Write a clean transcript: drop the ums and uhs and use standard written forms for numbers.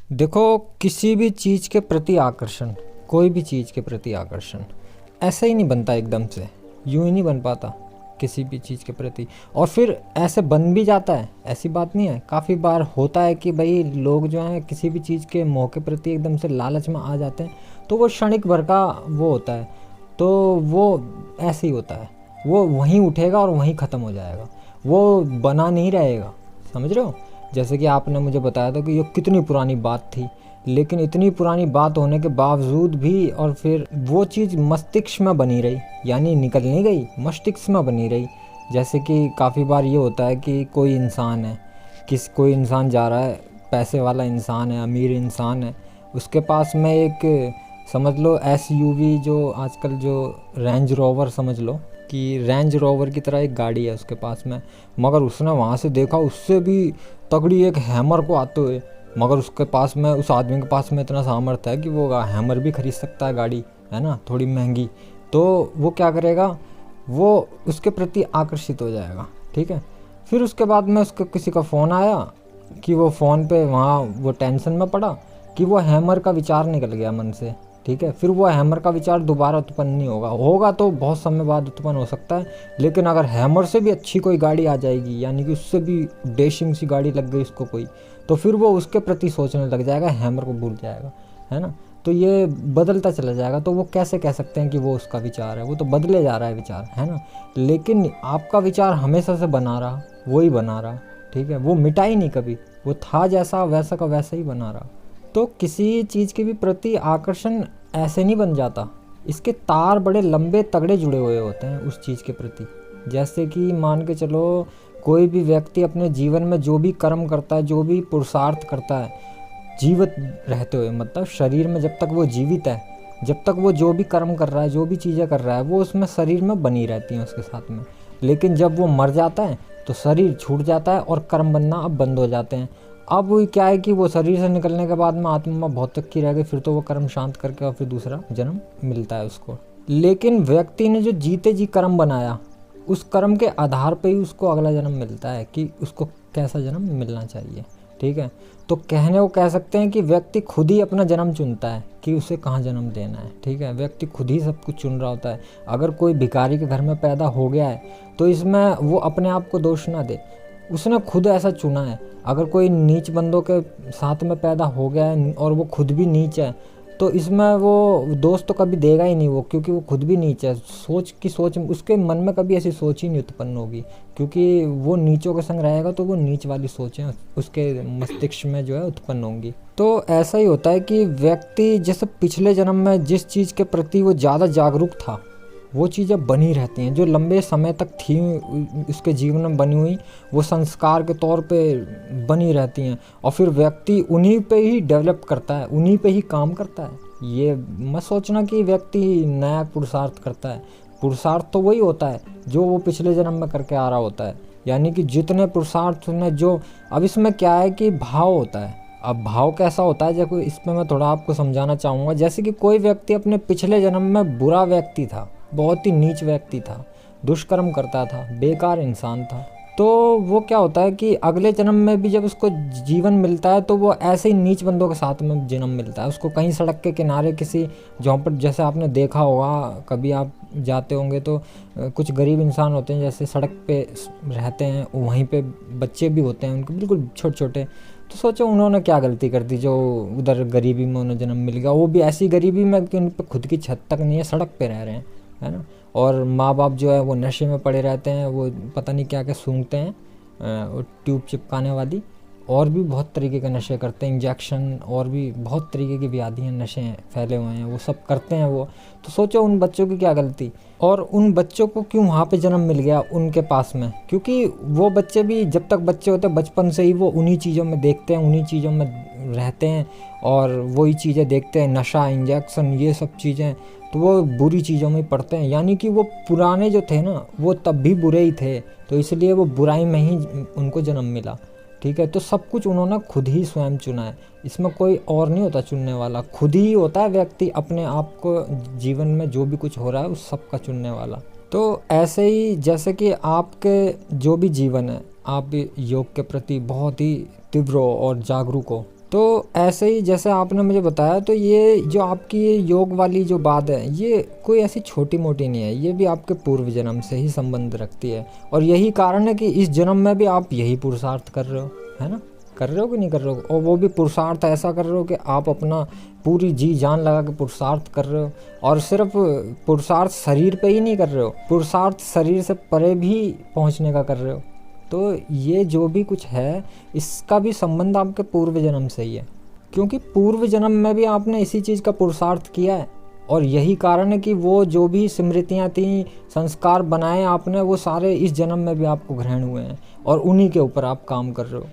देखो, किसी भी चीज़ के प्रति आकर्षण, कोई भी चीज़ के प्रति आकर्षण ऐसे ही नहीं बनता एकदम से, यूं ही नहीं बन पाता किसी भी चीज़ के प्रति। और फिर ऐसे बन भी जाता है, ऐसी बात नहीं है। काफ़ी बार होता है कि भाई लोग जो हैं किसी भी चीज़ के मोह के प्रति एकदम से लालच में आ जाते हैं, तो वो क्षणिक भर का वो होता है, तो वो ऐसे ही होता है, वो वहीं उठेगा और वहीं ख़त्म हो जाएगा, वो बना नहीं रहेगा। समझ रहे हो? जैसे कि आपने मुझे बताया था कि ये कितनी पुरानी बात थी, लेकिन इतनी पुरानी बात होने के बावजूद भी और फिर वो चीज़ मस्तिष्क में बनी रही, यानी निकल नहीं गई, मस्तिष्क में बनी रही। जैसे कि काफ़ी बार ये होता है कि कोई इंसान है, कोई इंसान जा रहा है, पैसे वाला इंसान है, अमीर इंसान है, उसके पास में एक समझ लो एसयूवी, जो आजकल जो रेंज रोवर समझ लो कि रेंज रोवर की तरह एक गाड़ी है उसके पास में, मगर उसने वहाँ से देखा उससे भी तगड़ी एक हैमर को आते हुए, मगर उसके पास में, उस आदमी के पास में इतना सामर्थ्य है कि वो हैमर भी खरीद सकता है, गाड़ी है ना, थोड़ी महंगी। तो वो क्या करेगा, वो उसके प्रति आकर्षित हो जाएगा। ठीक है, फिर उसके बाद में उसको किसी का फ़ोन आया कि वो फ़ोन पे वहाँ वो टेंशन में पड़ा कि वो हैमर का विचार निकल गया मन से। ठीक है, फिर वो हैमर का विचार दोबारा उत्पन्न नहीं होगा तो बहुत समय बाद उत्पन्न हो सकता है, लेकिन अगर हैमर से भी अच्छी कोई गाड़ी आ जाएगी, यानी कि उससे भी डैशिंग सी गाड़ी लग गई उसको कोई, तो फिर वो उसके प्रति सोचने लग जाएगा, हैमर को भूल जाएगा, है ना। तो ये बदलता चला जाएगा। तो वो कैसे कह सकते हैं कि वो उसका विचार है, वो तो बदले जा रहा है विचार, है ना। लेकिन आपका विचार हमेशा से बना रहा, वही बना रहा। ठीक है, वो मिटा ही नहीं कभी, वो था जैसा वैसा का वैसा ही बना रहा। तो किसी चीज़ के भी प्रति आकर्षण ऐसे नहीं बन जाता, इसके तार बड़े लंबे तगड़े जुड़े हुए होते हैं उस चीज़ के प्रति। जैसे कि मान के चलो, कोई भी व्यक्ति अपने जीवन में जो भी कर्म करता है, जो भी पुरुषार्थ करता है जीवित रहते हुए, मतलब शरीर में जब तक वो जीवित है, जब तक वो जो भी कर्म कर रहा है, जो भी चीज़ें कर रहा है, वो उसमें शरीर में बनी रहती हैं उसके साथ में। लेकिन जब वो मर जाता है तो शरीर छूट जाता है और कर्म बनना अब बंद हो जाते हैं। अब वो क्या है कि वो शरीर से निकलने के बाद में आत्मा भौतिक की रह गई, फिर तो वो कर्म शांत करके और फिर दूसरा जन्म मिलता है उसको। लेकिन व्यक्ति ने जो जीते जी कर्म बनाया, उस कर्म के आधार पे ही उसको अगला जन्म मिलता है कि उसको कैसा जन्म मिलना चाहिए। ठीक है, तो कहने को कह सकते हैं कि व्यक्ति खुद ही अपना जन्म चुनता है कि उसे कहाँ जन्म देना है। ठीक है, व्यक्ति खुद ही सब कुछ चुन रहा होता है। अगर कोई भिखारी के घर में पैदा हो गया है तो इसमें वो अपने आप को दोष ना दे, उसने खुद ऐसा चुना है। अगर कोई नीच बंदों के साथ में पैदा हो गया है और वो खुद भी नीच है, तो इसमें वो दोष तो कभी देगा ही नहीं वो, क्योंकि वो खुद भी नीच है। सोच उसके मन में कभी ऐसी सोच ही नहीं उत्पन्न होगी, क्योंकि वो नीचों के संग रहेगा तो वो नीच वाली सोचें उसके मस्तिष्क में जो है उत्पन्न होंगी। तो ऐसा ही होता है कि व्यक्ति जैसे पिछले जन्म में जिस चीज़ के प्रति वो ज़्यादा जागरूक था, वो चीज़ें बनी रहती हैं जो लंबे समय तक थी उसके जीवन में बनी हुई, वो संस्कार के तौर पे बनी रहती हैं, और फिर व्यक्ति उन्हीं पे ही डेवलप करता है, उन्हीं पे ही काम करता है। ये मत सोचना कि व्यक्ति नया पुरुषार्थ करता है। पुरुषार्थ तो वही होता है जो वो पिछले जन्म में करके आ रहा होता है, यानी कि जितने पुरुषार्थ ने जो, अब इसमें क्या है कि भाव होता है। अब भाव कैसा होता है, जब इसमें मैं थोड़ा आपको समझाना चाहूँगा। जैसे कि कोई व्यक्ति अपने पिछले जन्म में बुरा व्यक्ति था, बहुत ही नीच व्यक्ति था, दुष्कर्म करता था, बेकार इंसान था, तो वो क्या होता है कि अगले जन्म में भी जब उसको जीवन मिलता है तो वो ऐसे ही नीच बंदों के साथ में जन्म मिलता है उसको। कहीं सड़क के किनारे किसी झोंपड़, जैसे आपने देखा होगा, कभी आप जाते होंगे तो कुछ गरीब इंसान होते हैं जैसे सड़क पे रहते हैं, वहीं पे बच्चे भी होते हैं उनके बिल्कुल छोटे छोटे। तो सोचो उन्होंने क्या गलती कर दी जो उधर गरीबी में उन्हें जन्म मिल गया, वो भी ऐसी गरीबी में कि उन पर खुद की छत तक नहीं है, सड़क पे रह रहे हैं, है ना। और माँ बाप जो है वो नशे में पड़े रहते हैं, वो पता नहीं क्या क्या सूंघते हैं, वो ट्यूब चिपकाने वाली, और भी बहुत तरीके के नशे करते हैं, इंजेक्शन, और भी बहुत तरीके की व्याधियाँ नशे फैले हुए हैं, वो सब करते हैं वो। तो सोचो उन बच्चों की क्या गलती, और उन बच्चों को क्यों वहाँ पे जन्म मिल गया उनके पास में, क्योंकि वो बच्चे भी जब तक बच्चे होते हैं बचपन से ही वो उन्हीं चीज़ों में देखते हैं, उन्हीं चीज़ों में रहते हैं, और वही चीज़ें देखते हैं, नशा, इंजेक्शन, ये सब चीज़ें, तो वो बुरी चीज़ों में पढ़ते हैं। यानी कि वो पुराने जो थे ना, वो तब भी बुरे ही थे, तो इसलिए वो बुराई में ही उनको जन्म मिला। ठीक है, तो सब कुछ उन्होंने खुद ही स्वयं चुना है, इसमें कोई और नहीं होता चुनने वाला, खुद ही होता है व्यक्ति अपने आप को, जीवन में जो भी कुछ हो रहा है उस सब का चुनने वाला। तो ऐसे ही जैसे कि आपके जो भी जीवन है, आप योग के प्रति बहुत ही तीव्र हो और जागरूक हो, तो ऐसे ही जैसे आपने मुझे बताया, तो ये जो आपकी ये योग वाली जो बात है, ये कोई ऐसी छोटी मोटी नहीं है, ये भी आपके पूर्व जन्म से ही संबंध रखती है। और यही कारण है कि इस जन्म में भी आप यही पुरुषार्थ कर रहे हो, है ना, कर रहे हो कि नहीं कर रहे हो। और वो भी पुरुषार्थ ऐसा कर रहे हो कि आप अपना पूरी जी जान लगा के पुरुषार्थ कर रहे हो। और सिर्फ पुरुषार्थ शरीर पे ही नहीं कर रहे हो, पुरुषार्थ शरीर से परे भी पहुंचने का कर रहे हो। तो ये जो भी कुछ है, इसका भी संबंध आपके पूर्व जन्म से ही है, क्योंकि पूर्व जन्म में भी आपने इसी चीज़ का पुरुषार्थ किया है। और यही कारण है कि वो जो भी स्मृतियाँ थी, संस्कार बनाए आपने, वो सारे इस जन्म में भी आपको ग्रहण हुए हैं और उन्हीं के ऊपर आप काम कर रहे हो।